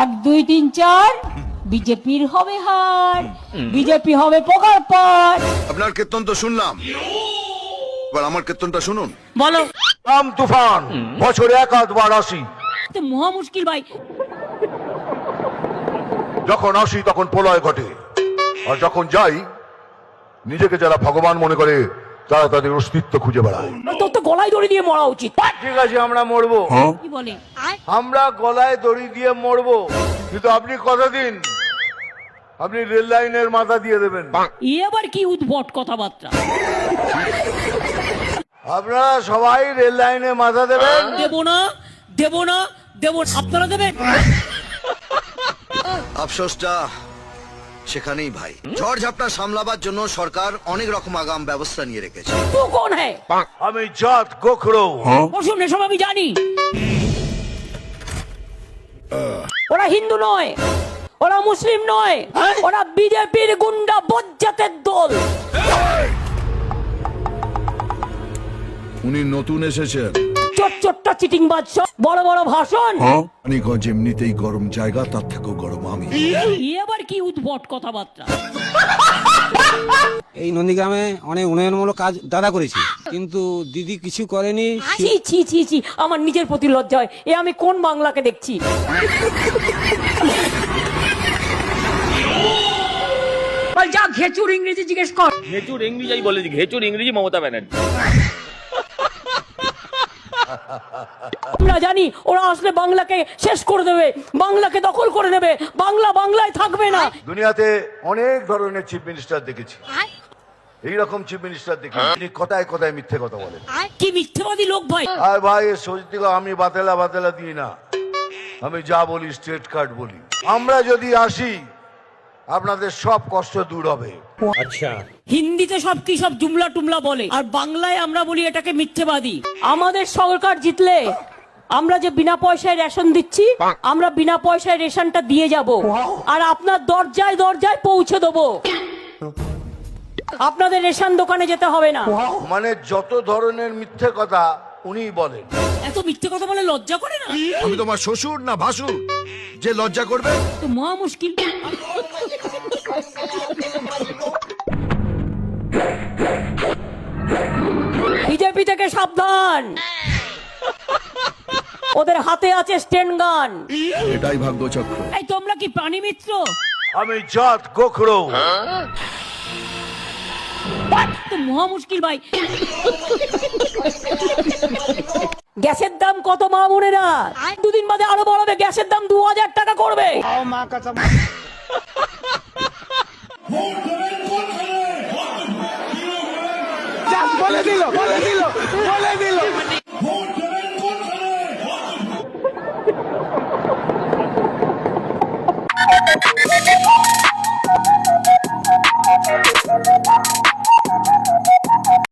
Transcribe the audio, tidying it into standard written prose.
1 2 3 4 বিজেপির হবে হার, বিজেপি হবে পোকার পার। আপনার কীর্তন তো শুনলাম, এবার আমার কীর্তনটা শুনুন। বলো। আম তুফান বছরে এক আধবার আসি, তো মহা মুশকিল ভাই। যখন আসি তখন প্রলয় ঘটে, আর যখন যাই নিজেকে যারা ভগবান মনে করে তারা তাদের অস্তিত্ব খুঁজে বেড়ায়। তোর তো গলায় দড়ি দিয়ে মরা উচিত। ঠিক আছে, আমরা মরবো, কি বলে? আমরা গলায় দড়ি দিয়ে মরবো, কিন্তু আপনি কথা দিন আপনি রেল লাইনের মাথা দিয়ে দেবেন। এ আবার কি উদ্ভট কথাবার্তা? আপনারা সবাই রেল লাইনে মাথা দেবেন। দেবো না, দেবো না, দেবো। আপনারা দেবেন? আফসোসটা সেখানেই ভাই। ঝড় ঝাপটা সামলাবার জন্য সরকার অনেক রকম আগাম ব্যবস্থা নিয়ে রেখেছে। তো কোন হ্যায়? আমি জাত গোখরো। অসুম সব আমি জানি। ওরা হিন্দু নয়, ওরা মুসলিম নয়, ওরা বিজেপির গুন্ডা বজ্জাতের দল। উনি নতুন এসেছেন, চোট্টা চিটিং বাদশা, বড় বড় ভাষণ। মানিকগঞ্জ এমনিতেই গরম জায়গা, তার থেকেও গরম আমি। এ আবার কি উদ্ভট কথাবার্তা? এই নন্দীগ্রামে অনেক উন্নয়নমূলক কাজ দাদা করেছি, কিন্তু দিদি কিছু করেনি। ছি ছি ছি ছি, আমার নিজের প্রতি লজ্জা হয়। এ আমি কোন বাংলাকে দেখছি? বল যা ঘেচুর ইংরেজি জিজ্ঞেস কর। ঘেচুর ইংরেজি বলেছি, ঘেচুর ইংরেজি মমতা ব্যানার্জি। আমরা জানি ওরা আসলে বাংলাকে শেষ করে দেবে, বাংলাকে দখল করে নেবে, বাংলা বাংলায় থাকবে না। দুনিয়াতে অনেক ধরনের চিফ মিনিস্টার দেখেছি, এইরকম চিফ মিনিস্টার দেখি তিনি কথায় কথায় মিথ্যে কথা বলেন। কি মিথ্যেবাদী লোক ভাই। আর ভাই সত্যি আমি বাতেলা বাতেলা দিই না, আমি যা বলি স্ট্রেট কাট বলি। আমরা যদি আসি আপনাদের সব কষ্ট দূর হবে। হিন্দিতে সব কি সব জুমলা টুমলা বলে, আর বাংলায় আমরা বলি এটাকে মিথ্যেবাদী। আমাদের সরকার জিতলে আমরা যে বিনা পয়সায় রেশন দিচ্ছি, আমরা বিনা পয়সায় রেশনটা দিয়ে যাব, আর আপনার দরজায় দরজায় পৌঁছে দেবো। আপনাদের রেশন দোকানে যেতে হবে না। মানে যত ধরনের মিথ্যে কথা উনি বলেন। এত মিথ্যে কথা বলে লজ্জা করে না? আমি তোমার শ্বশুর না ভাসুর যে লজ্জা করবে? তো মহা মুশকিল। বিজেপি থেকে সাবধান, ওদের হাতে আছে স্টেন গান। এটাই ভাগ্যচক্র। এই তোমরা কি প্রাণী মিত্র? আমি জাত গোখরো। তো মহা মুশকিল ভাই। গ্যাসের দাম কত মা বোনেরা? 2 দিন বাদে আরো বাড়াবে, গ্যাসের দাম 2000 টাকা করবে। বলে দিল